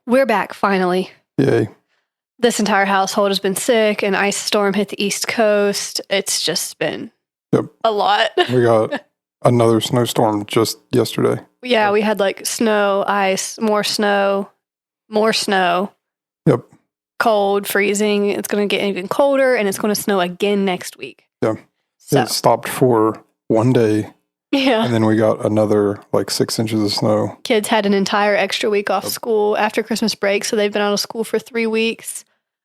we're back finally. Yay. This entire household has been sick. An ice storm hit the East Coast. It's just been a lot. We got another snowstorm just yesterday. Yeah, we had like snow, ice, more snow. Yep. Cold, freezing. It's going to get even colder, and it's going to snow again next week. Yeah. So. It stopped for one day. Yeah. And then we got another like 6 inches of snow. Kids had an entire extra week off school after Christmas break, so they've been out of school for 3 weeks.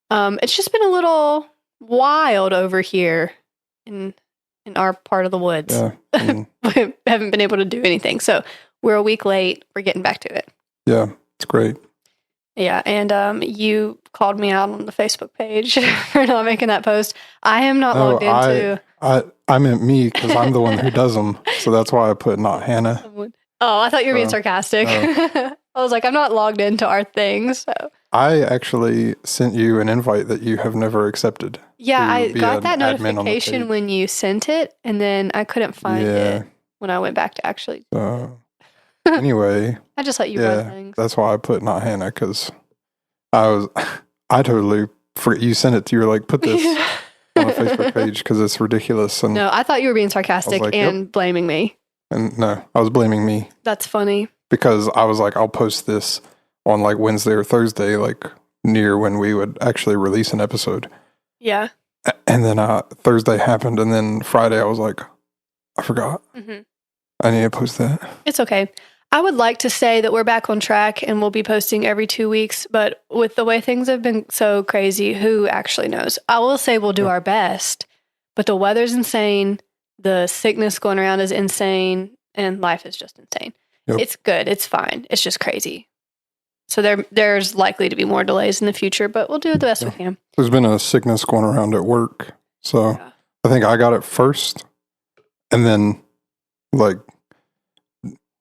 It's just been a little wild over here in our part of the woods. Yeah. We haven't been able to do anything. So we're a week late. We're getting back to it. Yeah, it's great. Yeah, and you called me out on the Facebook page for not making that post. I am not logged into... I meant me because I'm the one who does them. So that's why I put not Hannah. Oh, I thought you were being sarcastic. I was like, I'm not logged into our thing. So I actually sent you an invite that you have never accepted. Yeah, I got that notification when you sent it, and then I couldn't find it when I went back to actually. Anyway. I just let you run things. That's why I put not Hannah, because I totally forget. You sent it to, you were like, put this on a Facebook page because it's ridiculous. And no, I thought you were being sarcastic and blaming me. And no, I was blaming me. That's funny. Because I was like, I'll post this on like Wednesday or Thursday, like near when we would actually release an episode. Yeah. And then Thursday happened, and then Friday I was like, I forgot. Mm-hmm. I need to post that. It's okay. I would like to say that we're back on track and we'll be posting every 2 weeks, but with the way things have been so crazy, who actually knows? I will say we'll do our best, but the weather's insane, the sickness going around is insane, and life is just insane. Yep. It's good. It's fine. It's just crazy. So there's likely to be more delays in the future, but we'll do the best we can. There's been a sickness going around at work, so I think I got it first, and then like,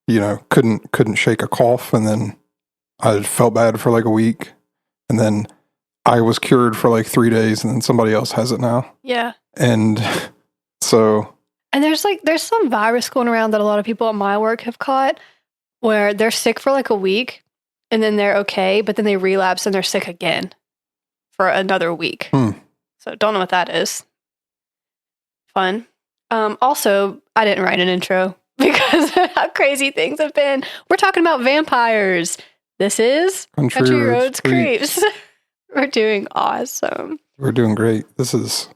you know, couldn't shake a cough, and then I felt bad for like a week, and then I was cured for like 3 days, and then somebody else has it now. Yeah. And so. And there's some virus going around that a lot of people at my work have caught, where they're sick for like a week, and then they're okay, but then they relapse and they're sick again for another week. So don't know what that is. Fun. Also, I didn't write an intro because of how crazy things have been. We're talking about vampires. This is Country Roads Creeps. We're doing awesome. We're doing great. This is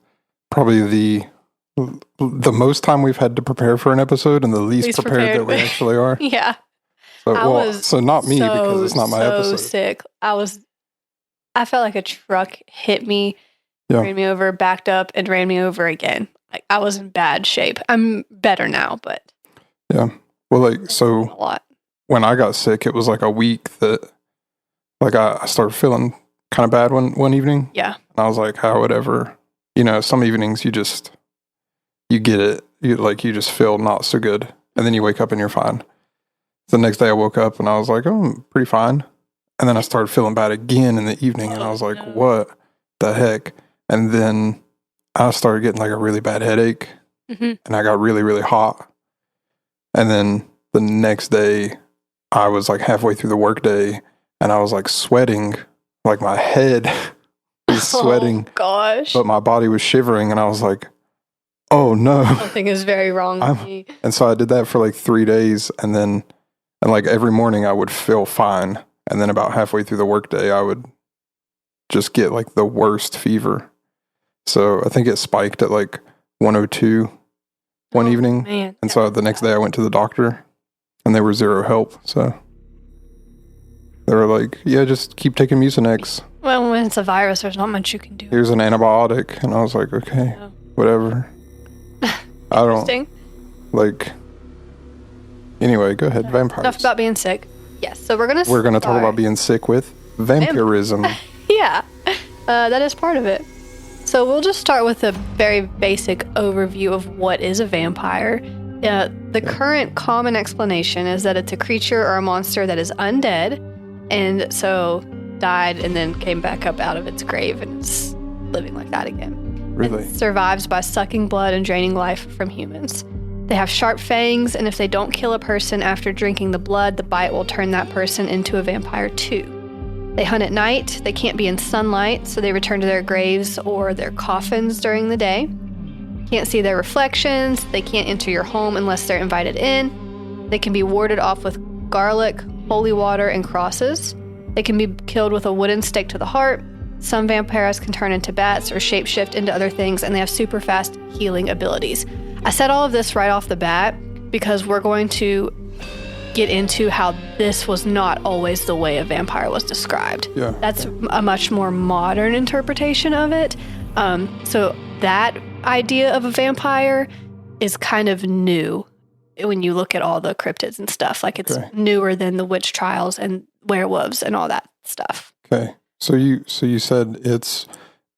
probably the most time we've had to prepare for an episode, and the least prepared that we actually are. Yeah. So not me, because it's not my episode. Sick. I felt like a truck hit me, ran me over, backed up, and ran me over again. Like, I was in bad shape. I'm better now, but yeah. Well, like, so a lot. When I got sick, it was like a week that, like, I started feeling kind of bad one evening. Yeah. And I was like, whatever. You know, some evenings you get it. You just feel not so good, and then you wake up and you're fine. The next day I woke up and I was like, oh, I'm pretty fine. And then I started feeling bad again in the evening, and I was like, what the heck? And then I started getting like a really bad headache, and I got really, really hot. And then the next day I was like halfway through the workday, and I was like sweating, like my head was sweating. Oh, gosh. But my body was shivering, and I was like, oh no. Something is very wrong with me. And so I did that for like 3 days, and like every morning I would feel fine. And then about halfway through the workday, I would just get like the worst fever. So I think it spiked at like 102 one evening. Man. And so the next day I went to the doctor, and they were zero help. So they were like, yeah, just keep taking Mucinex. Well, when it's a virus, there's not much you can do. Here's an antibiotic. And I was like, okay, whatever. I don't like. Anyway, go ahead. Vampires. Enough about being sick. Yes, so we're gonna talk about being sick with vampirism. Yeah, that is part of it. So we'll just start with a very basic overview of what is a vampire. The current common explanation is that it's a creature or a monster that is undead, and so died and then came back up out of its grave and is living like that again. Really? It survives by sucking blood and draining life from humans. They have sharp fangs, and if they don't kill a person after drinking the blood, the bite will turn that person into a vampire too. They hunt at night. They can't be in sunlight, so they return to their graves or their coffins during the day. Can't see their reflections. They can't enter your home unless they're invited in. They can be warded off with garlic, holy water, and crosses. They can be killed with a wooden stake to the heart. Some vampires can turn into bats or shapeshift into other things, and they have super fast healing abilities. I said all of this right off the bat because we're going to get into how this was not always the way a vampire was described. Yeah. That's a much more modern interpretation of it. So that idea of a vampire is kind of new when you look at all the cryptids and stuff. Like it's newer than the witch trials and werewolves and all that stuff. Okay. So you said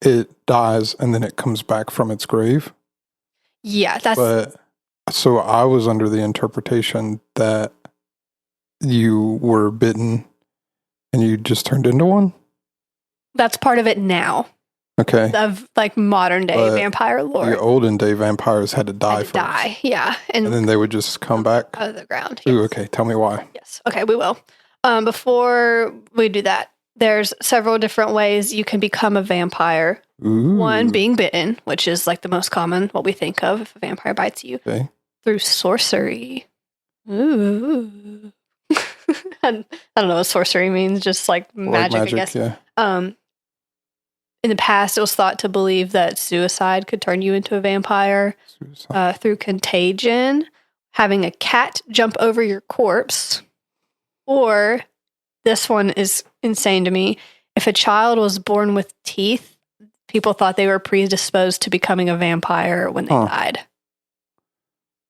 it dies and then it comes back from its grave? Yeah, that's... But so I was under the interpretation that you were bitten and you just turned into one? That's part of it now. Okay. Of like modern day vampire lore. The olden day vampires had to die first. Die, yeah. And then they would just come back? Out of the ground. Yes. Ooh, okay. Tell me why. Yes. Okay, we will. Before we do that, there's several different ways you can become a vampire. Ooh. One being bitten, which is like the most common, what we think of if a vampire bites you. Okay. Through sorcery. Ooh. I don't know what sorcery means, just like magic, I guess. Yeah. In the past, it was thought to believe that suicide could turn you into a vampire through contagion, having a cat jump over your corpse, or this one is insane to me. If a child was born with teeth, people thought they were predisposed to becoming a vampire when they died.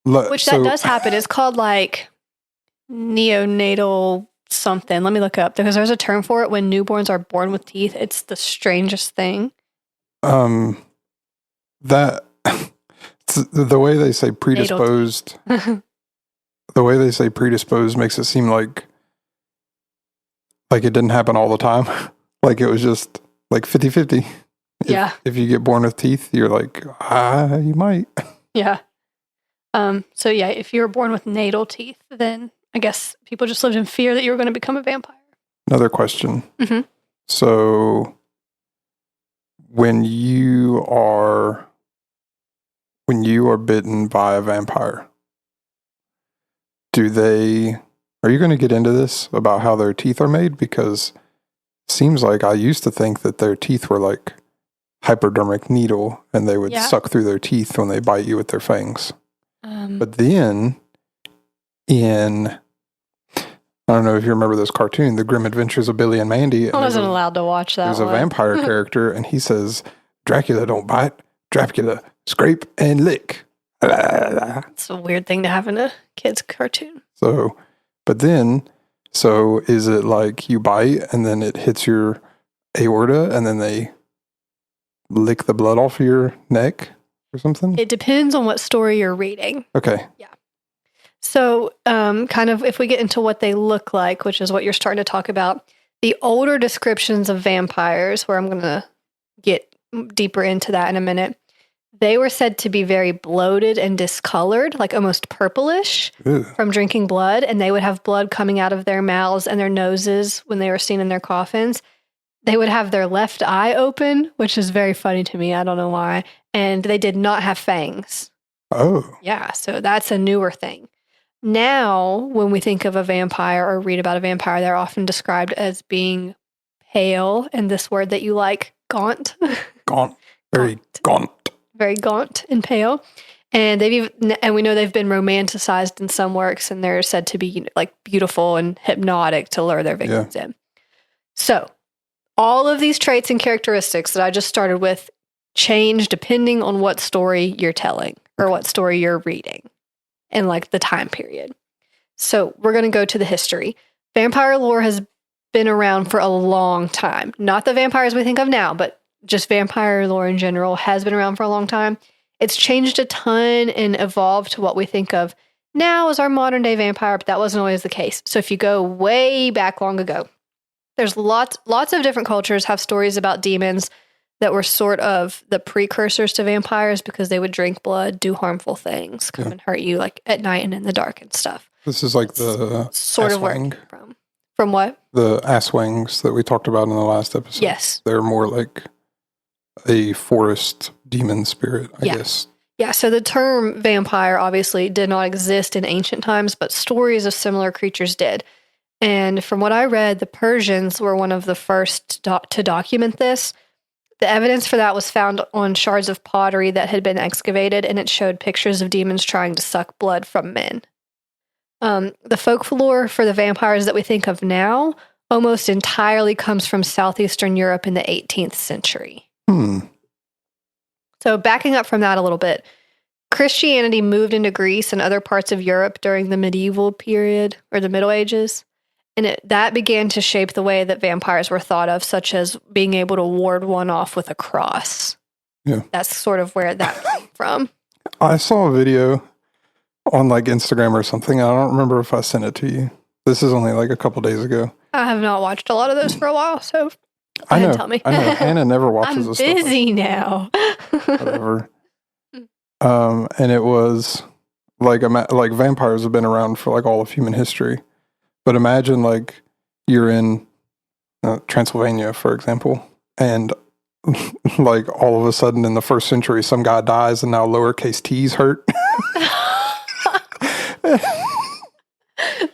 Which that does happen. It's called like neonatal something. Let me look up because there's a term for it when newborns are born with teeth. It's the strangest thing. That the way they say predisposed, the way they say predisposed makes it seem like it didn't happen all the time. Like it was just like 50-50. Yeah. If you get born with teeth, you're like, you might. Yeah. So yeah, if you were born with natal teeth, then I guess people just lived in fear that you were going to become a vampire. Another question. Mm-hmm. So when you are bitten by a vampire, are you going to get into this about how their teeth are made? Because it seems like I used to think that their teeth were like hypodermic needle and they would suck through their teeth when they bite you with their fangs. But then I don't know if you remember this cartoon, The Grim Adventures of Billy and Mandy. I wasn't allowed to watch that. There's a vampire character and he says, Dracula don't bite, Dracula scrape and lick. It's a weird thing to have in a kid's cartoon. So is it like you bite and then it hits your aorta and then they lick the blood off your neck or something? It depends on what story you're reading. Okay. Yeah. So kind of if we get into what they look like, which is what you're starting to talk about, the older descriptions of vampires, where I'm going to get deeper into that in a minute, they were said to be very bloated and discolored, like almost purplish from drinking blood. And they would have blood coming out of their mouths and their noses when they were seen in their coffins. They would have their left eye open, which is very funny to me. I don't know why. And they did not have fangs. Oh. Yeah, so that's a newer thing. Now, when we think of a vampire or read about a vampire, they're often described as being pale, and this word that you like, gaunt. Gaunt. Very gaunt. Very gaunt and pale. And we know they've been romanticized in some works, and they're said to be like beautiful and hypnotic to lure their victims in. So, all of these traits and characteristics that I just started with change depending on what story you're telling or what story you're reading and like the time period. So we're going to go to the history. Vampire lore has been around for a long time. Not the vampires we think of now, but just vampire lore in general has been around for a long time. It's changed a ton and evolved to what we think of now as our modern day vampire, but that wasn't always the case. So if you go way back long ago, there's lots of different cultures have stories about demons that were sort of the precursors to vampires because they would drink blood, do harmful things, come and hurt you like at night and in the dark and stuff. This is like the sort of where it came From what? The ass wings that we talked about in the last episode. Yes. They're more like a forest demon spirit, I guess. Yeah, so the term vampire obviously did not exist in ancient times, but stories of similar creatures did. And from what I read, the Persians were one of the first to document this. The evidence for that was found on shards of pottery that had been excavated, and it showed pictures of demons trying to suck blood from men. The folklore for the vampires that we think of now almost entirely comes from southeastern Europe in the 18th century. So backing up from that a little bit, Christianity moved into Greece and other parts of Europe during the medieval period or the Middle Ages. And that began to shape the way that vampires were thought of, such as being able to ward one off with a cross. Yeah. That's sort of where that came from. I saw a video on like Instagram or something. I don't remember if I sent it to you. This is only like a couple days ago. I have not watched a lot of those for a while, so I know. tell me. I know. Hannah never watches I'm this stuff. busy now. Whatever. And it was like vampires have been around for like all of human history. But imagine like you're in Transylvania, for example, and like all of a sudden in the first century, some guy dies and now lowercase t's hurt.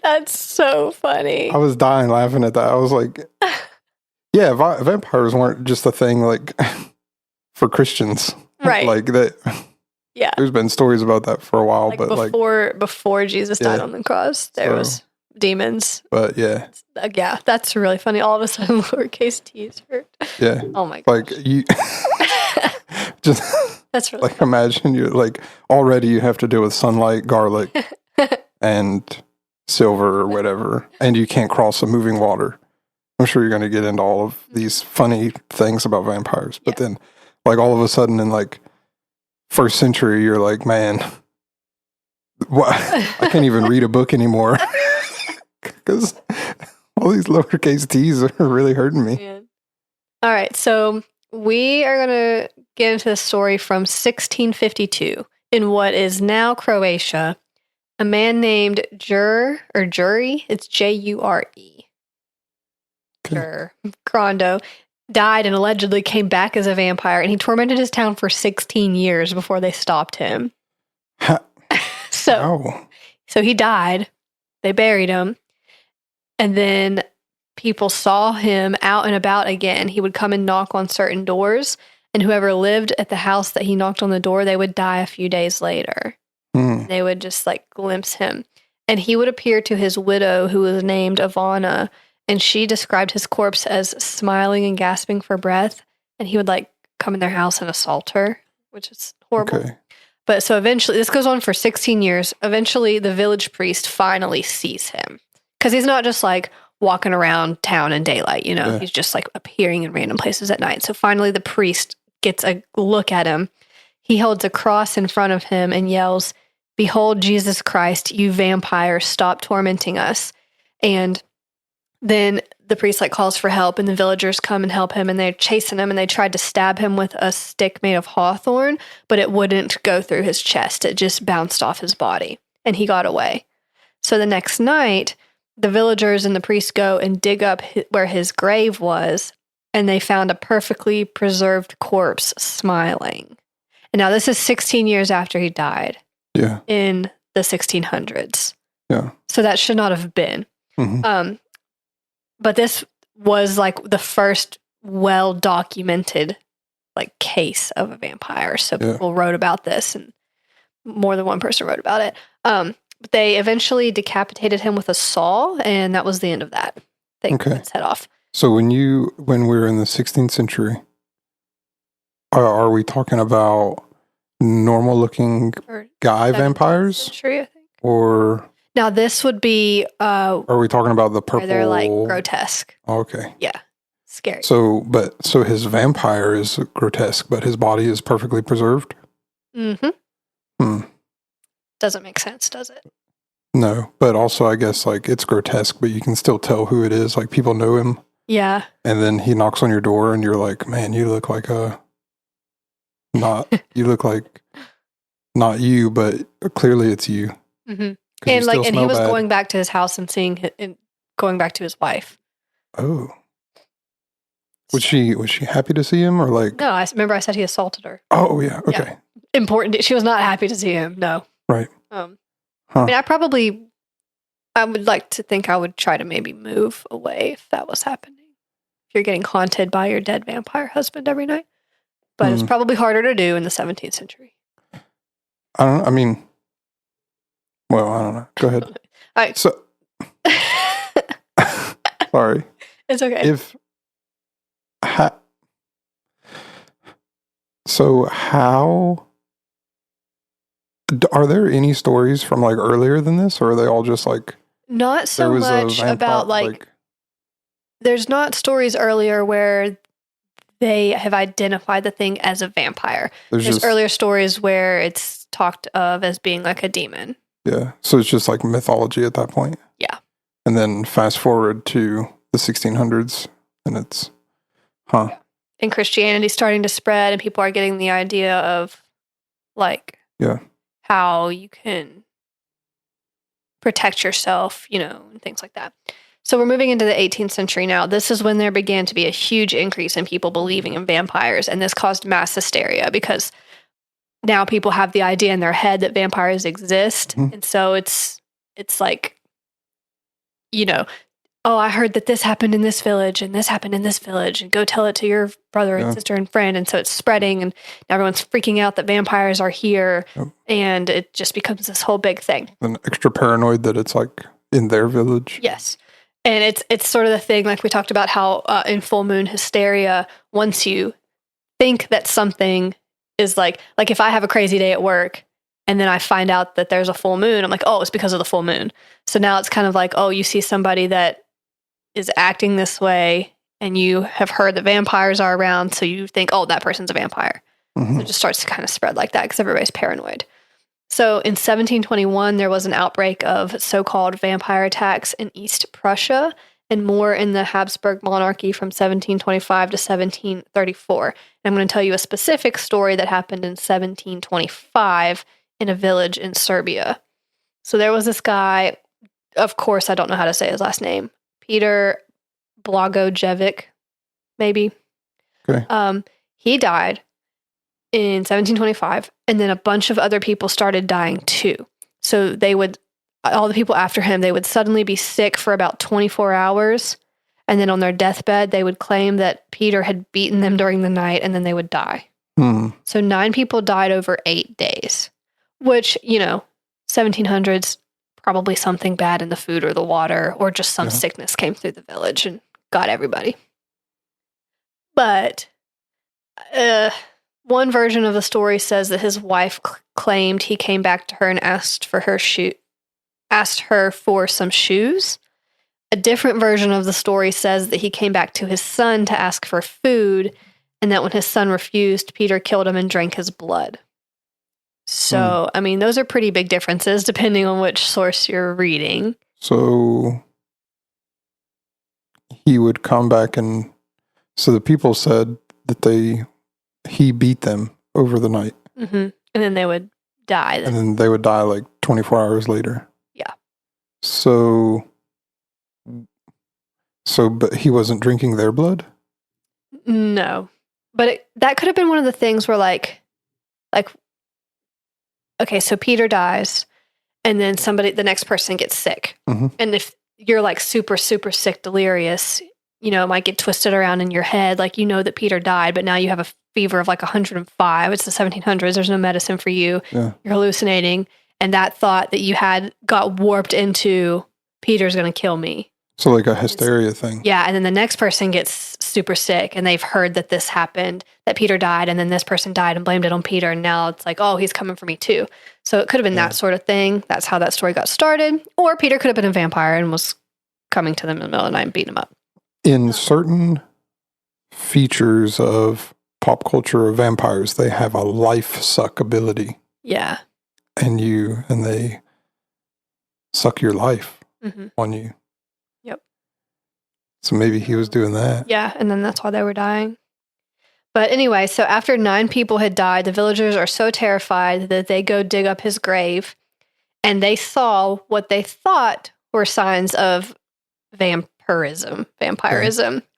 That's so funny. I was dying laughing at that. I was like, yeah, vampires weren't just a thing like for Christians. Right. Like that. Yeah. There's been stories about that for a while, Like but before Jesus died on the cross, there was demons. But yeah. Yeah, that's really funny. All of a sudden, lowercase t's hurt. Yeah. Oh my gosh. Like you just that's really like funny. imagine you're like already you have to deal with sunlight, garlic, and silver or whatever, and you can't cross a moving water. I'm sure you're going to get into all of these funny things about vampires, but then like all of a sudden in like first century, you're like, man, what? I can't even read a book anymore because all these lowercase t's are really hurting me. Man. All right, so we are going to get into the story from 1652 in what is now Croatia. A man named Jure, it's Jure, Grando, died and allegedly came back as a vampire, and he tormented his town for 16 years before they stopped him. So he died. They buried him. And then people saw him out and about again. He would come and knock on certain doors, and whoever lived at the house that he knocked on the door, they would die a few days later. They would just like glimpse him. And he would appear to his widow, who was named Ivana, and she described his corpse as smiling and gasping for breath. And he would like come in their house and assault her, which is horrible. Okay. But so eventually, this goes on for 16 years. Eventually, the village priest finally sees him. Because he's not just like walking around town in daylight, you know, he's just like appearing in random places at night. So finally, the priest gets a look at him. He holds a cross in front of him and yells, "Behold, Jesus Christ, you vampire, stop tormenting us." And then the priest like calls for help, and the villagers come and help him, and they're chasing him, and they tried to stab him with a stick made of hawthorn, but it wouldn't go through his chest. It just bounced off his body, and he got away. So the next night, the villagers and the priest go and dig up where his grave was, and they found a perfectly preserved corpse smiling. And now this is 16 years after he died. Yeah. In the 1600s. Yeah. So that should not have been. Mm-hmm. But this was like the first well-documented like case of a vampire. So people wrote about this, and more than one person wrote about it. But they eventually decapitated him with a saw, and that was the end of that. They cut his head off. So when we were in the 16th century, are we talking about normal-looking guy vampires? Century, I think. Or now this would be. Are we talking about the purple? They're like grotesque. Oh, okay. Yeah, scary. So his vampire is grotesque, but his body is perfectly preserved. Mm-hmm. Doesn't make sense, does it? No, but also I guess like it's grotesque, but you can still tell who it is. Like people know him. Yeah. And then he knocks on your door, and you're like, "Man, you look like you look like not you, but clearly it's you." Mm-hmm. And he was going back to his house and seeing going back to his wife. Oh. Was she happy to see him or like? No, I remember I said he assaulted her. Oh yeah. Okay. Yeah. Important. She was not happy to see him. No. Right. I Huh. mean, I would like to think I would try to maybe move away if that was happening. If you're getting haunted by your dead vampire husband every night. But it's probably harder to do in the 17th century. I don't know. Go ahead. All right. So, sorry. It's okay. How are there any stories from like earlier than this, or are they all just like not so much about like there's not stories earlier where they have identified the thing as a vampire. There's earlier stories where it's talked of as being like a demon. Yeah. So it's just like mythology at that point. Yeah. And then fast forward to the 1600s and it's, Yeah. And Christianity's starting to spread and people are getting the idea of like how you can protect yourself, and things like that. So we're moving into the 18th century now. This is when there began to be a huge increase in people believing in vampires, and this caused mass hysteria because now people have the idea in their head that vampires exist, and so it's like, oh, I heard that this happened in this village and this happened in this village, and go tell it to your brother and sister and friend, and so it's spreading, and everyone's freaking out that vampires are here, and it just becomes this whole big thing. And extra paranoid that it's like in their village. Yes. And it's sort of the thing, like we talked about how in full moon hysteria, once you think that something is like if I have a crazy day at work and then I find out that there's a full moon, I'm like, oh, it's because of the full moon. So now it's kind of like, oh, you see somebody that is acting this way and you have heard that vampires are around. So you think, oh, that person's a vampire. So it just starts to kind of spread like that because everybody's paranoid. So in 1721, there was an outbreak of so-called vampire attacks in East Prussia and more in the Habsburg monarchy from 1725 to 1734. And I'm going to tell you a specific story that happened in 1725 in a village in Serbia. So there was this guy, of course, I don't know how to say his last name, Peter Blagojevic, maybe. Okay. He died in 1725, and then a bunch of other people started dying too. So all the people after him, they would suddenly be sick for about 24 hours, and then on their deathbed, they would claim that Peter had beaten them during the night, and then they would die. So 9 people died over 8 days, which, 1700s, probably something bad in the food or the water, or just some sickness came through the village and got everybody. But one version of the story says that his wife claimed he came back to her and asked her for some shoes. A different version of the story says that he came back to his son to ask for food, and that when his son refused, Peter killed him and drank his blood. So, I mean, those are pretty big differences depending on which source you're reading. So he would come back and so the people said that he beat them over the night. And then they would die. And then they would die like 24 hours later. Yeah. But he wasn't drinking their blood? No. But that could have been one of the things where like, okay, so Peter dies, and then the next person gets sick. And if you're like super, super sick, delirious, it might get twisted around in your head. Like, that Peter died, but now you have a fever of like 105. It's the 1700s. There's no medicine for you. Yeah. You're hallucinating. And that thought that you had got warped into Peter's going to kill me. So like a hysteria thing. Yeah. And then the next person gets super sick and they've heard that this happened, that Peter died. And then this person died and blamed it on Peter. And now it's like, oh, he's coming for me too. So it could have been that sort of thing. That's how that story got started. Or Peter could have been a vampire and was coming to them in the middle of the night and beating them up. In certain features of pop culture of vampires, they have a life suck ability. Yeah. And they suck your life on you. Yep. So maybe he was doing that. Yeah, and then that's why they were dying. But anyway, so after 9 people had died, the villagers are so terrified that they go dig up his grave, and they saw what they thought were signs of vampirism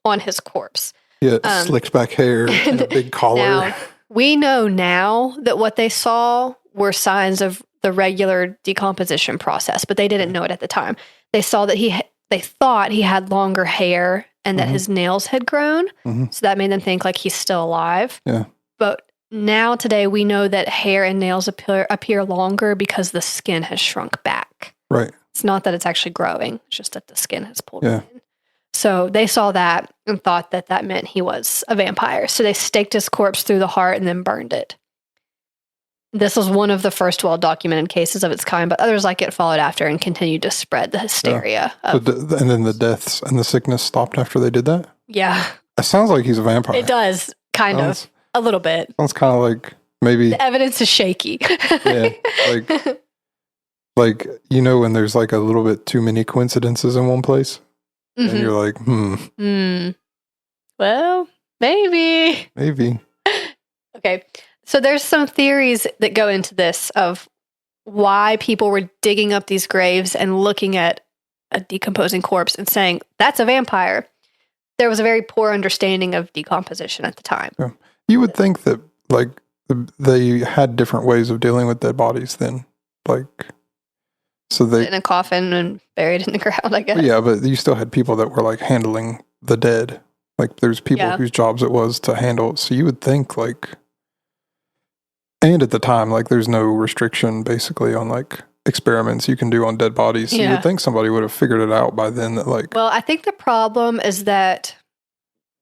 on his corpse. Yeah, slicked back hair and a big collar. Now, we know now that what they saw were signs of the regular decomposition process, but they didn't know it at the time. They saw that they thought he had longer hair and that his nails had grown. So that made them think like he's still alive. Yeah. But now today we know that hair and nails appear longer because the skin has shrunk back. Right. It's not that it's actually growing. It's just that the skin has pulled Yeah. in. So they saw that and thought that that meant he was a vampire. So they staked his corpse through the heart and then burned it. This was one of the first well-documented cases of its kind, but others like it followed after and continued to spread the hysteria. And then the deaths and the sickness stopped after they did that? Yeah. It sounds like he's a vampire. It does, kind of. A little bit. Sounds kind of like maybe... The evidence is shaky. Yeah, like, you know, when there's like a little bit too many coincidences in one place, and you're like, Well, maybe. Okay. So there's some theories that go into this of why people were digging up these graves and looking at a decomposing corpse and saying, that's a vampire. There was a very poor understanding of decomposition at the time. Yeah. You would think that, like, they had different ways of dealing with dead bodies then. Like, so they... in a coffin and buried in the ground, I guess. Yeah, but you still had people that were, like, handling the dead. Like, there's people whose jobs it was to handle. So you would think, like... And at the time, like, there's no restriction, basically, on, like, experiments you can do on dead bodies. So you would think somebody would have figured it out by then that, like... Well, I think the problem is that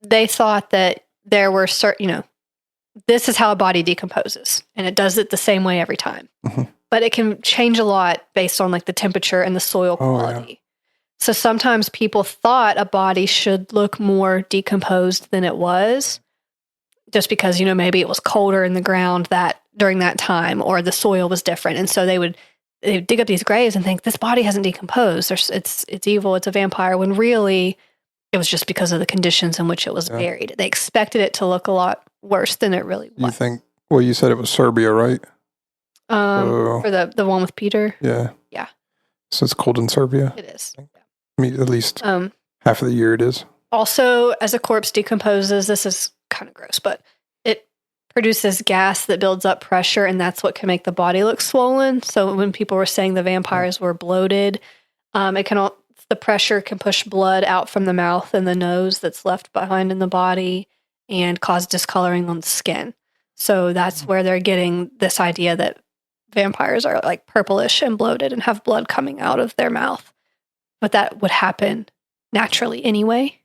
they thought that there were certain, you know, this is how a body decomposes, and it does it the same way every time. But it can change a lot based on, like, the temperature and the soil quality. Yeah. So sometimes people thought a body should look more decomposed than it was, just because, you know, maybe it was colder in the ground that during that time, or the soil was different. And so they'd dig up these graves and think, this body hasn't decomposed. It's evil. It's a vampire. When really it was just because of the conditions in which it was buried. They expected it to look a lot worse than it really was. You think, well, you said it was Serbia, right? For the one with Peter. Yeah. Yeah. So it's cold in Serbia. It is. I mean, at least half of the year it is. Also, as a corpse decomposes, this is kind of gross, but it produces gas that builds up pressure, and that's what can make the body look swollen. So when people were saying the vampires were bloated, the pressure can push blood out from the mouth and the nose that's left behind in the body and cause discoloring on the skin. So that's where they're getting this idea that vampires are like purplish and bloated and have blood coming out of their mouth. But that would happen naturally anyway.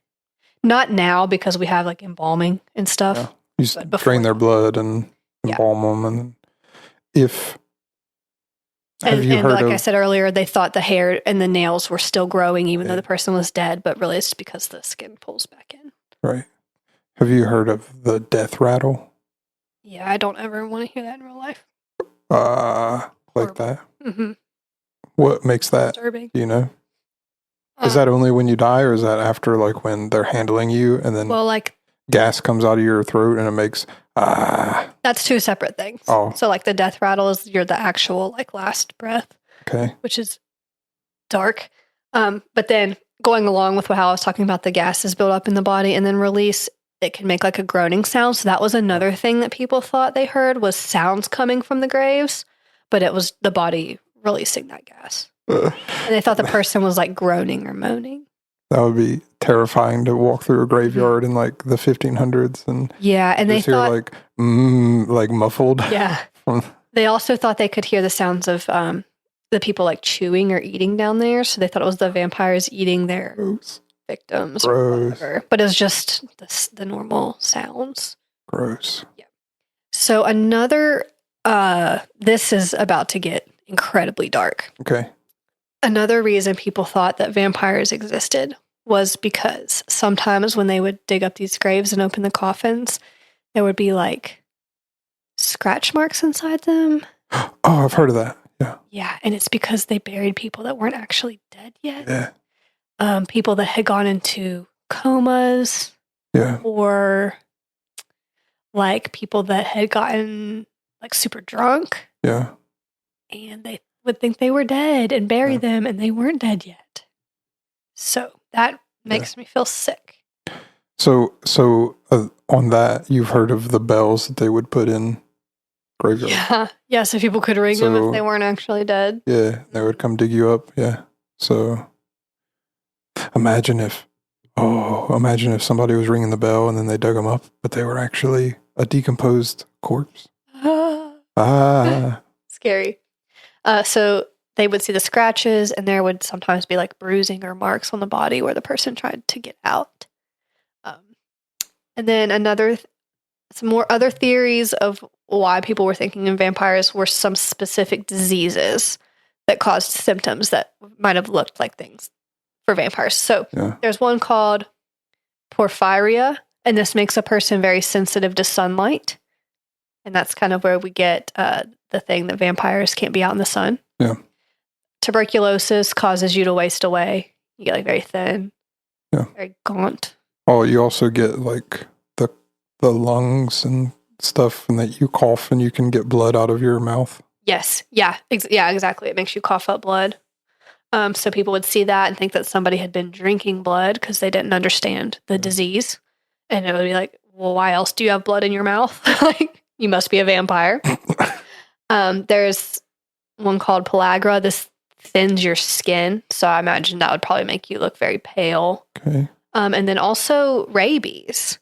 Not now, because we have like embalming and stuff. Yeah. You just drain their blood and embalm them. And like I said earlier, they thought the hair and the nails were still growing even though the person was dead, but really it's because the skin pulls back in. Right. Have you heard of the death rattle? Yeah, I don't ever want to hear that in real life. Like that? Mm-hmm. What makes that? Disturbing. Do you know? Is that only when you die, or is that after, like, when they're handling you and then gas comes out of your throat and it makes That's two separate things. Oh. So, like, the death rattle is the actual, like, last breath. Okay. Which is dark. But then going along with how I was talking about the gases build up in the body and then release, it can make, like, a groaning sound. So that was another thing that people thought they heard was sounds coming from the graves, but it was the body releasing that gas. And they thought the person was like groaning or moaning. That would be terrifying to walk through a graveyard in like the 1500s and and they thought like muffled. Yeah. They also thought they could hear the sounds of the people like chewing or eating down there, so they thought it was the vampires eating their victims or whatever. But it was just the normal sounds. Gross. Yeah. So another this is about to get incredibly dark. Okay. Another reason people thought that vampires existed was because sometimes when they would dig up these graves and open the coffins, there would be like scratch marks inside them. Oh, I've heard of that. Yeah. Yeah, and it's because they buried people that weren't actually dead yet. Yeah. People that had gone into comas. Yeah. Or like people that had gotten like super drunk. Yeah. And they would think they were dead and bury them, and they weren't dead yet. So that makes me feel sick. So on that, you've heard of the bells that they would put in graveyards. Yeah. Yeah, so people could ring them if they weren't actually dead. Yeah, they would come dig you up. Yeah. So imagine if somebody was ringing the bell and then they dug them up, but they were actually a decomposed corpse. Scary. So they would see the scratches, and there would sometimes be like bruising or marks on the body where the person tried to get out. And then some more other theories of why people were thinking of vampires were some specific diseases that caused symptoms that might have looked like things for vampires. So there's one called porphyria, and this makes a person very sensitive to sunlight. And that's kind of where we get the thing that vampires can't be out in the sun. Yeah. Tuberculosis causes you to waste away. You get like very thin, very gaunt. Oh, you also get like the lungs and stuff, and that you cough and you can get blood out of your mouth. Yes. Yeah. Yeah, exactly. It makes you cough up blood. So people would see that and think that somebody had been drinking blood because they didn't understand the disease. And it would be like, well, why else do you have blood in your mouth? Like, you must be a vampire. There's one called pellagra. This thins your skin. So I imagine that would probably make you look very pale. Okay. And then also rabies.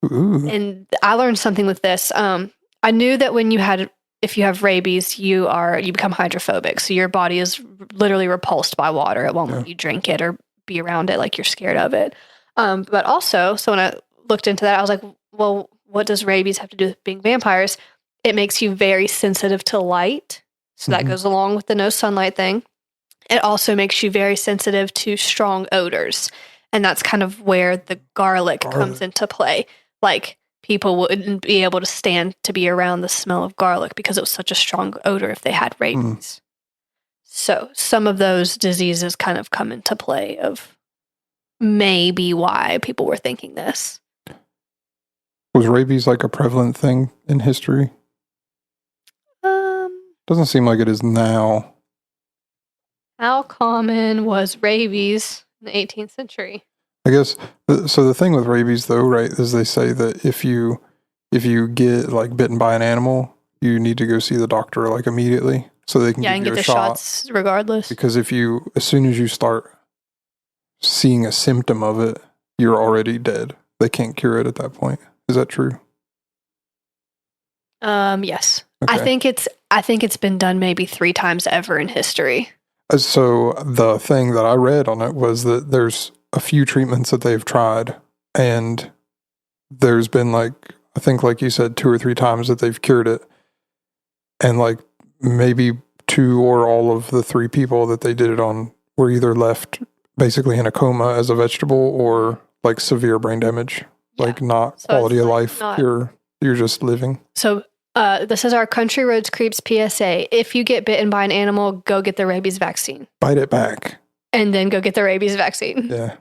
Ooh. And I learned something with this. I knew that if you have rabies, you become hydrophobic. So your body is literally repulsed by water. It won't let you drink it or be around it, like you're scared of it. But also, so when I looked into that, I was like, well, what does rabies have to do with being vampires? It makes you very sensitive to light. So that goes along with the no sunlight thing. It also makes you very sensitive to strong odors. And that's kind of where the garlic comes into play. Like, people wouldn't be able to stand to be around the smell of garlic because it was such a strong odor if they had rabies. So some of those diseases kind of come into play of maybe why people were thinking this. Was rabies like a prevalent thing in history? Doesn't seem like it is now. How common was rabies in the 18th century? I guess, so the thing with rabies though, right, is they say that if you get like bitten by an animal, you need to go see the doctor like immediately so they can give you a shot. Shots regardless. Because as soon as you start seeing a symptom of it, you're already dead. They can't cure it at that point. Is that true? Yes. Okay. I think it's been done maybe 3 times ever in history. So the thing that I read on it was that there's a few treatments that they've tried, and there's been like, I think like you said, 2 or 3 times that they've cured it. And like maybe 2 or all of the 3 people that they did it on were either left basically in a coma as a vegetable or like severe brain damage, like not quality of life. You're just living. So this is our Country Roads Creeps PSA. If you get bitten by an animal, go get the rabies vaccine. Bite it back. And then go get the rabies vaccine. Yeah.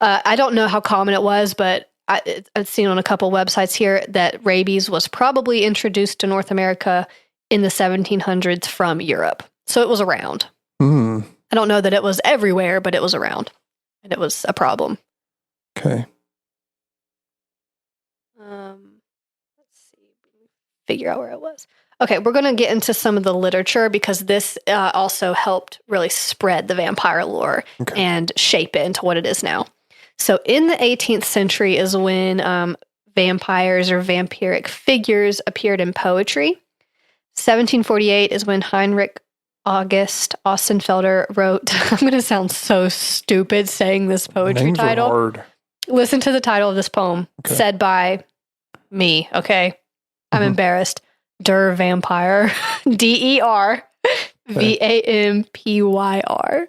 I don't know how common it was, but I've seen on a couple websites here that rabies was probably introduced to North America in the 1700s from Europe. So it was around. I don't know that it was everywhere, but it was around. And it was a problem. Okay. Let's see. Figure out where it was. Okay, we're going to get into some of the literature because this also helped really spread the vampire lore and shape it into what it is now. So in the 18th century is when vampires or vampiric figures appeared in poetry. 1748 is when Heinrich August Ostenfelder wrote, I'm going to sound so stupid saying this poetry Names title. Are hard. Listen to the title of this poem, said by me, okay? I'm embarrassed. Der Vampire. DER VAMPYR.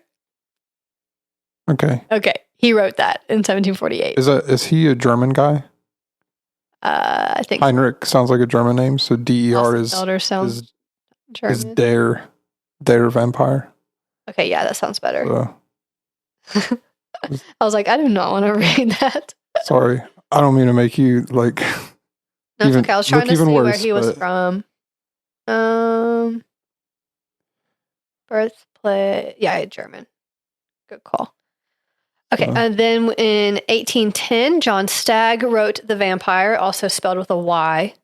Okay. Okay. He wrote that in 1748. Is he a German guy? I think Heinrich sounds like a German name, so DER is German. Is der vampire. Okay, yeah, that sounds better. So, I was like, I do not want to read that. Sorry. I don't mean to make you like That's okay. I was trying to see where he was from. Birthplace. Yeah, German. Good call. Okay, So- and then in 1810, John Stagg wrote The Vampire, also spelled with a Y,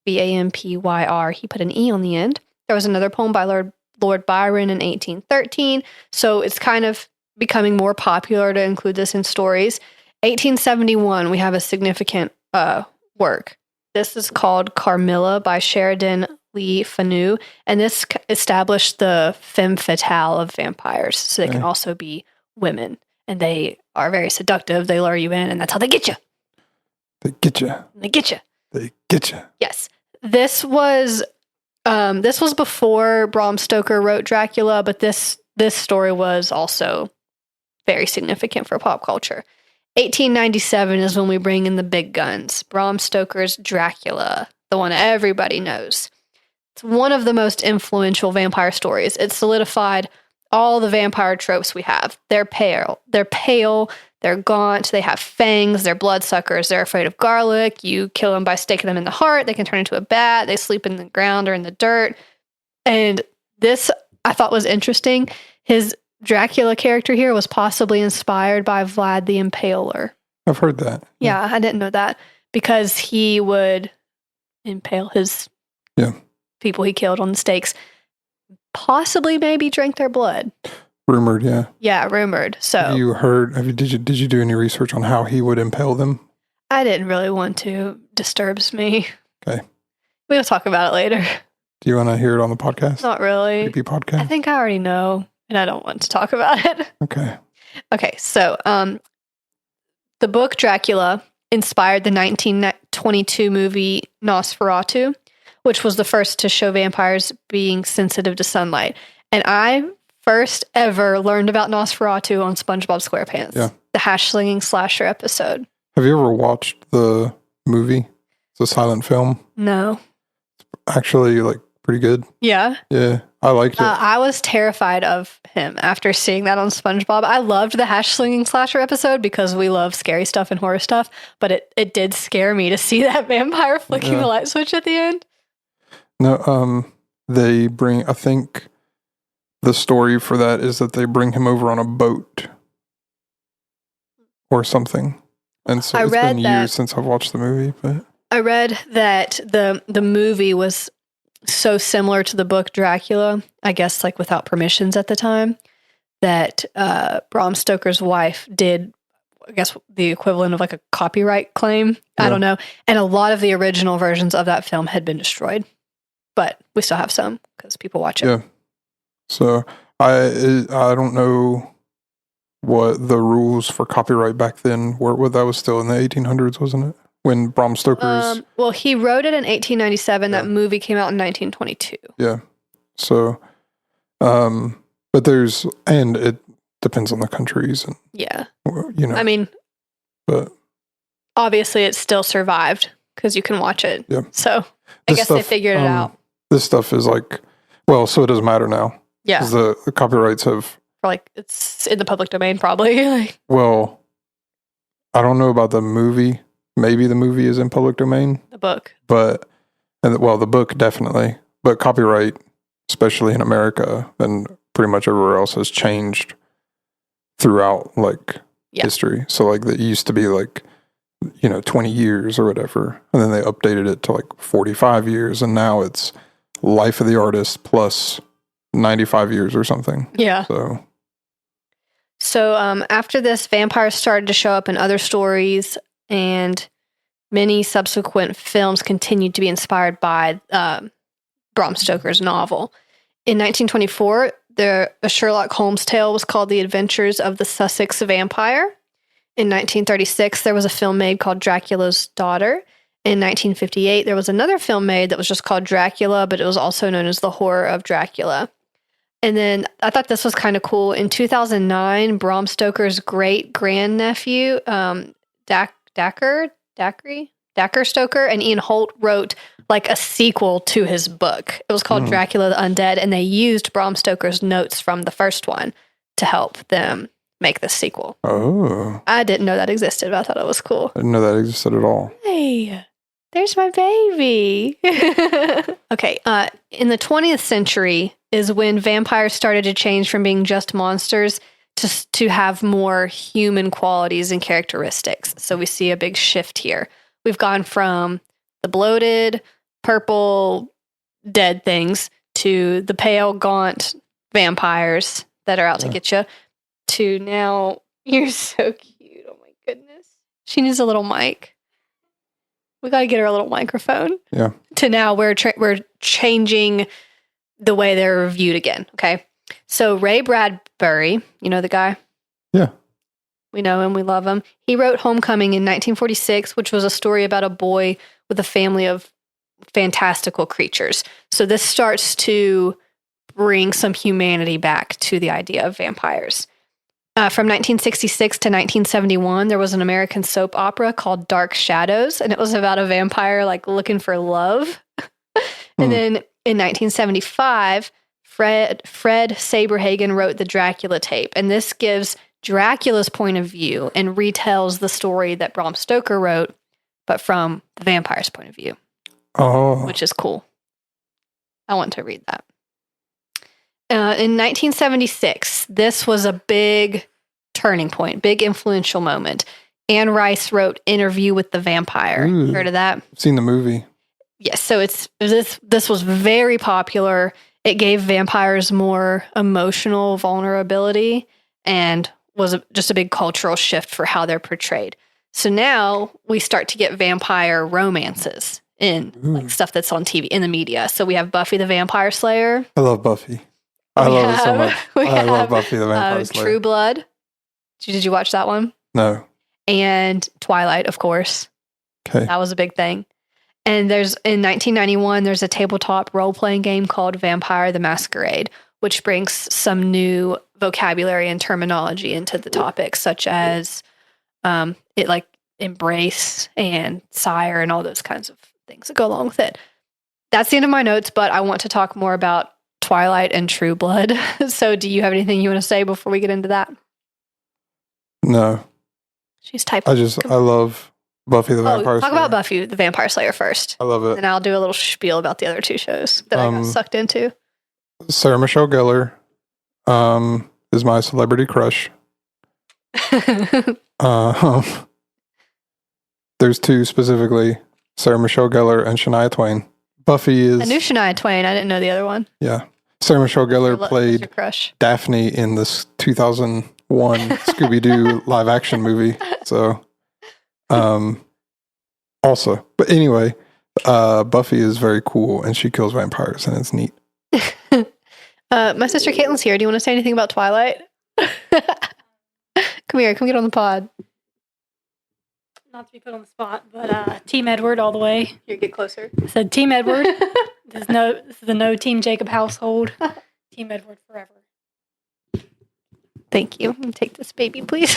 Vampyr. He put an E on the end. There was another poem by Lord Byron in 1813, so it's kind of becoming more popular to include this in stories. 1871, we have a significant work. This is called Carmilla by Sheridan Lee Fanu, and this established the femme fatale of vampires, so they can Okay. also be women. And they are very seductive. They lure you in, and that's how they get you. They get you. They get you. They get you. Yes. This was before Bram Stoker wrote Dracula, but this story was also very significant for pop culture. 1897 is when we bring in the big guns. Bram Stoker's Dracula, the one everybody knows. It's one of the most influential vampire stories. It solidified all the vampire tropes we have. They're pale, they're gaunt, they have fangs, they're bloodsuckers, they're afraid of garlic. You kill them by staking them in the heart, they can turn into a bat, they sleep in the ground or in the dirt. And this I thought was interesting. His Dracula character here was possibly inspired by Vlad the Impaler. I've heard that. Yeah, I didn't know that because he would impale his people he killed on the stakes. Possibly, maybe drink their blood. Rumored, yeah. Yeah, rumored. So Have you heard? Did you do any research on how he would impale them? I didn't really want to. Disturbs me. Okay. We'll talk about it later. Do you want to hear it on the podcast? Not really. Creepy I podcast. think I already know, and I don't want to talk about it. Okay. Okay, so the book Dracula inspired the 1922 movie Nosferatu, which was the first to show vampires being sensitive to sunlight. And I first ever learned about Nosferatu on SpongeBob SquarePants, the hash slinging slasher episode. Have you ever watched the movie? It's a silent film. No. Actually, like pretty good. Yeah. Yeah, I liked it. I was terrified of him after seeing that on SpongeBob. I loved the hash slinging slasher episode because we love scary stuff and horror stuff, but it did scare me to see that vampire flicking the light switch at the end. No, they bring, I think the story for that is that they bring him over on a boat or something. And so it's been years since I've watched the movie, but I read that the movie was so similar to the book Dracula, I guess like without permissions at the time, that Bram Stoker's wife did, I guess, the equivalent of like a copyright claim. I don't know. And a lot of the original versions of that film had been destroyed. But we still have some because people watch it. Yeah. So I don't know what the rules for copyright back then were. That was still in the 1800s, wasn't it? When Bram Stoker's... well, he wrote it in 1897. That movie came out in 1922. Yeah. So, but and it depends on the countries and, yeah. you know. I mean, but obviously it still survived because you can watch it. Yeah. So I guess they figured it out. This stuff is like, well, so it doesn't matter now. Yeah. Because the copyrights have... Like, it's in the public domain, probably. Well, I don't know about the movie. Maybe the movie is in public domain. The book. But, the book definitely. But copyright, especially in America and pretty much everywhere else, has changed throughout, like, history. So, like, it used to be, like, 20 years or whatever. And then they updated it to, like, 45 years. And now it's life of the artist plus 95 years or something. Yeah. So after this, vampires started to show up in other stories, and many subsequent films continued to be inspired by Bram Stoker's novel. In 1924, a Sherlock Holmes tale was called The Adventures of the Sussex Vampire. In 1936, there was a film made called Dracula's Daughter. In 1958, there was another film made that was just called Dracula, but it was also known as The Horror of Dracula. And then I thought this was kind of cool. In 2009, Bram Stoker's great-grandnephew, Dacre Stoker, and Ian Holt wrote like a sequel to his book. It was called Dracula the Undead, and they used Bram Stoker's notes from the first one to help them make this sequel. Oh. I didn't know that existed, but I thought it was cool. I didn't know that existed at all. Hey, there's my baby. Okay, in the 20th century is when vampires started to change from being just monsters to have more human qualities and characteristics. So we see a big shift here. We've gone from the bloated, purple, dead things to the pale, gaunt vampires that are out to get you, to now, you're so cute. Oh my goodness. She needs a little mic. We got to get her a little microphone. Yeah. To now we're changing the way they're reviewed again. Okay. So Ray Bradbury, you know the guy? Yeah. We know him. We love him. He wrote Homecoming in 1946, which was a story about a boy with a family of fantastical creatures. So this starts to bring some humanity back to the idea of vampires. From 1966 to 1971, there was an American soap opera called Dark Shadows, and it was about a vampire like looking for love. And then in 1975, Fred Saberhagen wrote the Dracula tape, and this gives Dracula's point of view and retells the story that Bram Stoker wrote, but from the vampire's point of view. Oh. Which is cool. I want to read that. In 1976, this was a big turning point, big influential moment. Anne Rice wrote Interview with the Vampire. Ooh. Heard of that? I've seen the movie. Yes, so this was very popular. It gave vampires more emotional vulnerability and was just a big cultural shift for how they're portrayed. So now we start to get vampire romances in like stuff that's on TV, in the media. So we have Buffy the Vampire Slayer. I love Buffy. I love it so much. I love Buffy the Vampire Slayer. True Blood. Did you watch that one? No. And Twilight, of course. Okay. That was a big thing. And in 1991, there's a tabletop role-playing game called Vampire the Masquerade, which brings some new vocabulary and terminology into the topic, such as it like embrace and sire and all those kinds of things that go along with it. That's the end of my notes, but I want to talk more about Twilight and True Blood. So do you have anything you want to say before we get into that? No. She's typing. I love Buffy the Vampire Slayer. Talk about Buffy the Vampire Slayer first. I love it. And I'll do a little spiel about the other two shows that I got sucked into. Sarah Michelle Gellar is my celebrity crush. There's two specifically, Sarah Michelle Gellar and Shania Twain. Buffy is... I knew Shania Twain. I didn't know the other one. Yeah. Sarah Michelle Gellar played crush? Daphne in this 2001 Scooby-Doo live action movie. So, also. But anyway, Buffy is very cool and she kills vampires and it's neat. My sister Caitlin's here. Do you want to say anything about Twilight? Come here. Come get on the pod. Not to be put on the spot, but Team Edward all the way. Here, get closer. I said Team Edward. This is a no Team Jacob household. Team Edward forever. Thank you. Take this baby, please.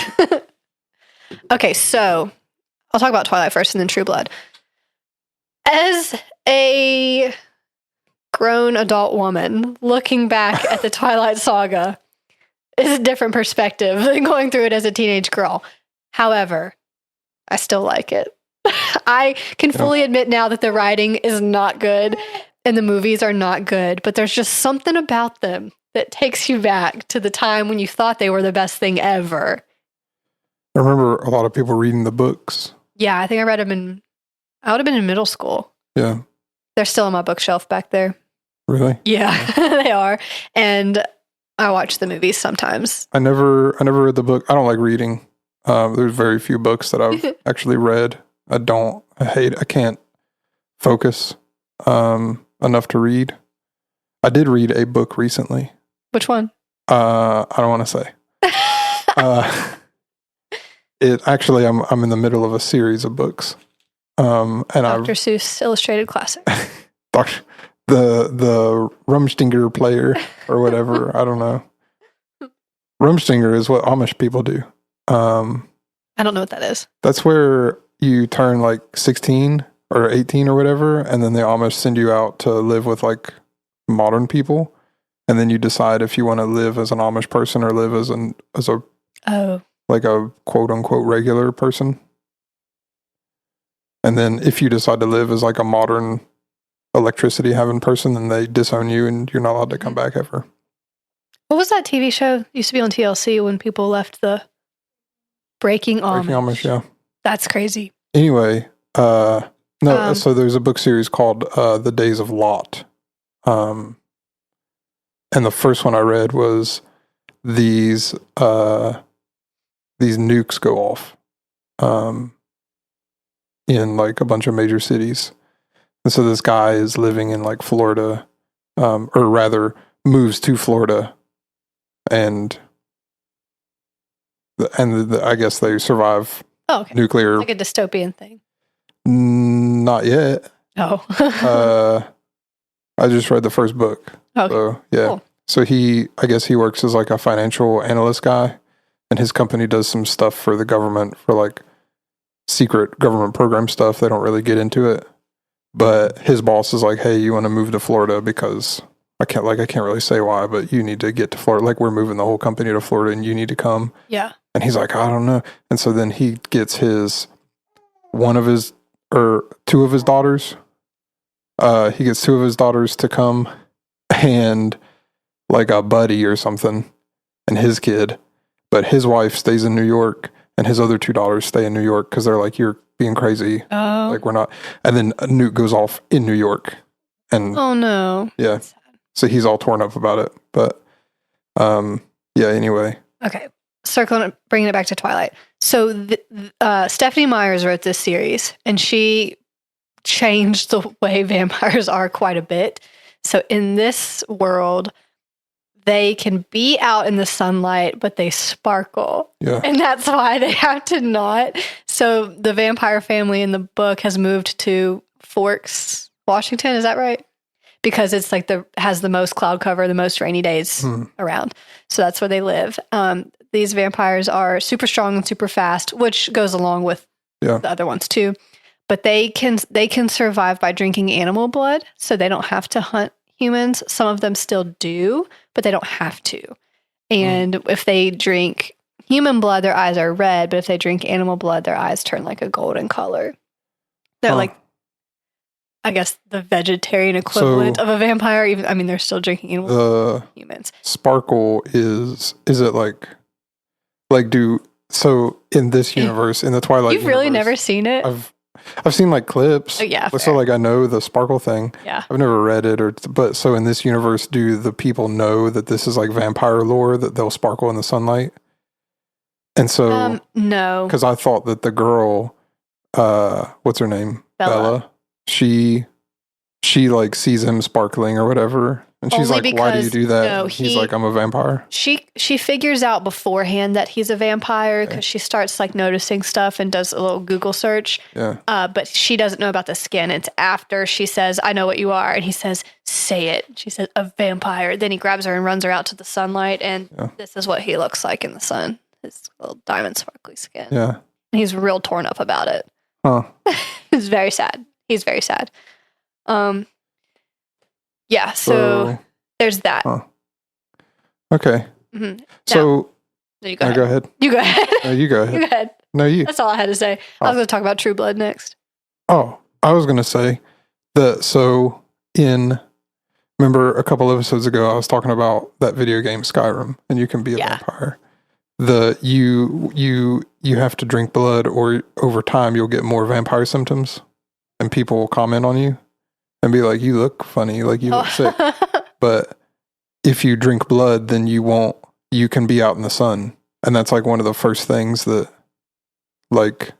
Okay, so I'll talk about Twilight first and then True Blood. As a grown adult woman looking back at the Twilight saga is a different perspective than going through it as a teenage girl. However, I still like it. I can fully admit now that the writing is not good and the movies are not good, but there's just something about them that takes you back to the time when you thought they were the best thing ever. I remember a lot of people reading the books. Yeah, I think I read them I would have been in middle school. Yeah. They're still on my bookshelf back there. Really? Yeah, they are. And I watch the movies sometimes. I never read the book. I don't like reading. There's very few books that I've actually read. I can't focus enough to read. I did read a book recently. Which one? I don't want to say. I'm in the middle of a series of books. And Dr. Seuss Illustrated Classic. The Rumstinger player or whatever. I don't know. Rumstinger is what Amish people do. I don't know what that is. That's where you turn like 16 or 18 or whatever, and then the Amish send you out to live with like modern people, and then you decide if you want to live as an Amish person or live as a quote unquote regular person. And then if you decide to live as like a modern electricity having person, then they disown you and you're not allowed to come back ever. What was that TV show? Used to be on TLC when people left the Breaking Amish. Breaking Amish, yeah. That's crazy. Anyway, so there's a book series called The Days of Lot. And the first one I read was these nukes go off in like a bunch of major cities. And so this guy is living in like Florida, or rather moves to Florida, and I guess they survive Oh, okay. nuclear. Like a dystopian thing. Not yet. Oh. I just read the first book. Okay. So yeah. Cool. So I guess he works as like a financial analyst guy, and his company does some stuff for the government for like secret government program stuff. They don't really get into it, but his boss is like, "Hey, you want to move to Florida because I can't really say why, but you need to get to Florida. Like we're moving the whole company to Florida, and you need to come." Yeah. And he's like, "I don't know." And so then he gets two of his daughters. He gets two of his daughters to come, and like a buddy or something, and his kid. But his wife stays in New York, and his other two daughters stay in New York because they're like, "You're being crazy. Oh. Like we're not." And then a nuke goes off in New York, and Oh no. yeah, so he's all torn up about it. But yeah. Anyway, Okay. Bringing it back to Twilight. So Stephanie Myers wrote this series, and she changed the way vampires are quite a bit. So in this world, they can be out in the sunlight, but they sparkle. yeah, And that's why they have to not. So the vampire family in the book has moved to Forks, Washington. Is that right? Because it's like has the most cloud cover, the most rainy days around. So that's where they live. These vampires are super strong and super fast, which goes along with the other ones too. But they can survive by drinking animal blood, so they don't have to hunt humans. Some of them still do, but they don't have to. And if they drink human blood, their eyes are red. But if they drink animal blood, their eyes turn like a golden color. They're like, I guess, the vegetarian equivalent of a vampire. Even they're still drinking animal humans. Sparkle is it like so in this universe, in the Twilight You've really universe, never seen it? I've seen like clips. Oh, yeah, So fair. like I know the sparkle thing. Yeah. I've never read it but so in this universe, do the people know that this is like vampire lore, that they'll sparkle in the sunlight? And so no. because I thought that the girl, what's her name? Bella. She like sees him sparkling or whatever. And she's Only like, "Why do you because- do that?" no, And he's like, "I'm a vampire." She figures out beforehand that he's a vampire because she starts like noticing stuff and does a little Google search. Yeah. But she doesn't know about the skin. It's after she says, "I know what you are," and he says, "Say it." She says, "A vampire." Then he grabs her and runs her out to the sunlight, and this is what he looks like in the sun. His little diamond sparkly skin. Yeah. And he's real torn up about it. Huh. He's very sad. He's very sad. Yeah, so there's that. Huh. Okay. Mhm. So No, you go no, ahead. go ahead. You go ahead. No, you go You ahead. go ahead. No, you. That's all I had to say. I was going to talk about True Blood next. Oh, I was going to say remember a couple episodes ago, I was talking about that video game Skyrim, and you can be a vampire. You have to drink blood, or over time you'll get more vampire symptoms, and people will comment on you and be like, "You look funny, like you look sick." But if you drink blood, then you can be out in the sun, and that's like one of the first things that, like,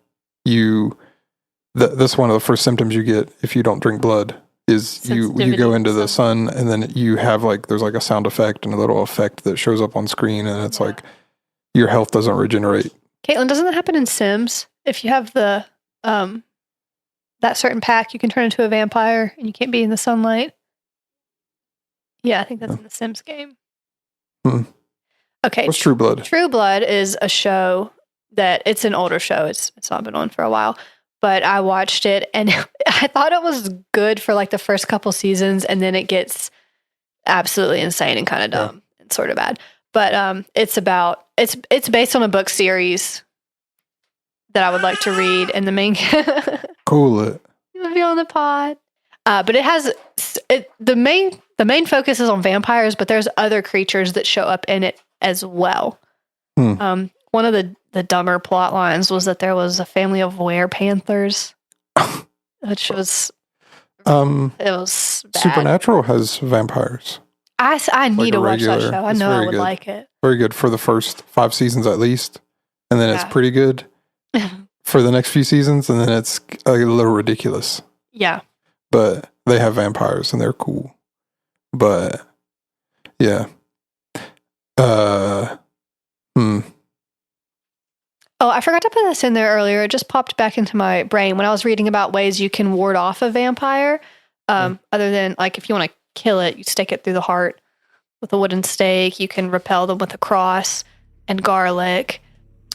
that's one of the first symptoms you get if you don't drink blood. Is you go into the sun, and then you have like, there's like a sound effect and a little effect that shows up on screen, and it's like your health doesn't regenerate. Caitlin, doesn't that happen in Sims? If you have the that certain pack, you can turn into a vampire and you can't be in the sunlight. Yeah, I think that's in the Sims game. Okay. What's True Blood? True Blood is a show that it's an older show. It's not been on for a while, but I watched it and I thought it was good for like the first couple seasons, and then it gets absolutely insane and kind of dumb and sort of bad. But it's based on a book series that I would like to read, and the main It Cool it. would be on the pod. But it has the The main focus is on vampires, but there's other creatures that show up in it as well. Hmm. One of the dumber plot lines was that there was a family of werepanthers, which was it was bad. Supernatural has vampires. I need Like to a watch that regular- show. I it's know I very would good. like it. Very good for the first 5 seasons at least, and then it's Yeah. pretty good for the next few seasons, and then it's a little ridiculous. Yeah. But they have vampires and they're cool. But yeah. Oh, I forgot to put this in there earlier. It just popped back into my brain when I was reading about ways you can ward off a vampire. Other than like if you want to kill it, you stake it through the heart with a wooden stake. You can repel them with a cross and garlic.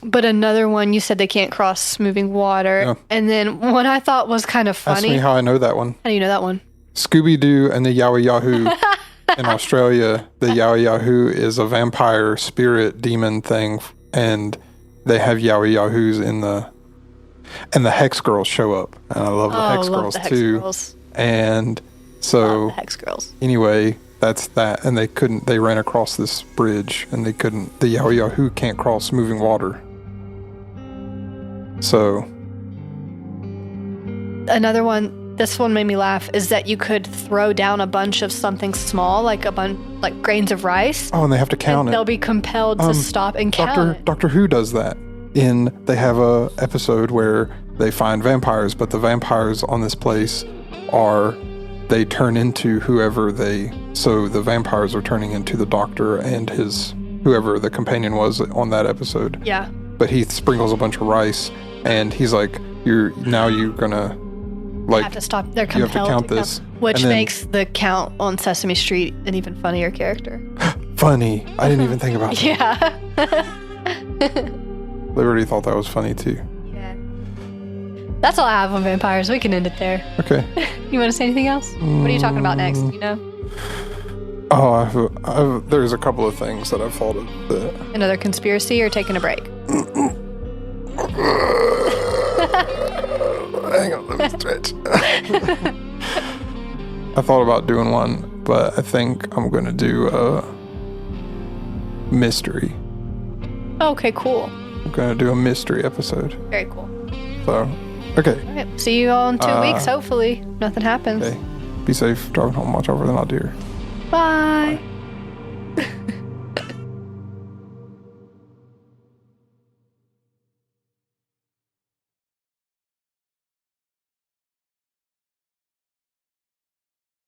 But another one, you said they can't cross moving water. Yeah. And then one I thought was kind of Ask funny. me how I know that one. How do you know that one? Scooby-Doo and the Yowie Yahoo in Australia. The Yowie Yahoo is a vampire spirit demon thing, and they have Yowie Yahoos and the Hex Girls show up, and I love the Hex love Girls the Hex too. Girls. And Love so the Hex Girls. anyway, that's that. And they ran across this bridge, and the Yowie Yahoo can't cross moving water. So Another one, this one made me laugh, is that you could throw down a bunch of something small, like like grains of rice, and they have to count and it. they'll be compelled to stop and count it. Doctor Who does that. They have a episode where they find vampires, but the vampires on this place they turn into whoever so the vampires are turning into the doctor and whoever the companion was on that episode. Yeah. But he sprinkles a bunch of rice, and he's like, you're gonna like Have to stop. They're you have compelled to count this. which And then- makes the Count on Sesame Street an even funnier character. funny. I didn't even think about that. Yeah. Liberty thought that was funny too. Yeah. That's all I have on vampires. We can end it there. Okay. You want to say anything else? What are you talking about next? You know? Oh, there's a couple of things that I've thought of. That Another conspiracy or taking a break? Hang on, let me stretch. I thought about doing one, but I think I'm going to do a mystery. Okay, cool. I'm going to do a mystery episode. Very cool. So, okay. All right. See you all in 2 weeks, hopefully. Nothing happens. Okay. Be safe driving home. Watch over the not deer. Bye.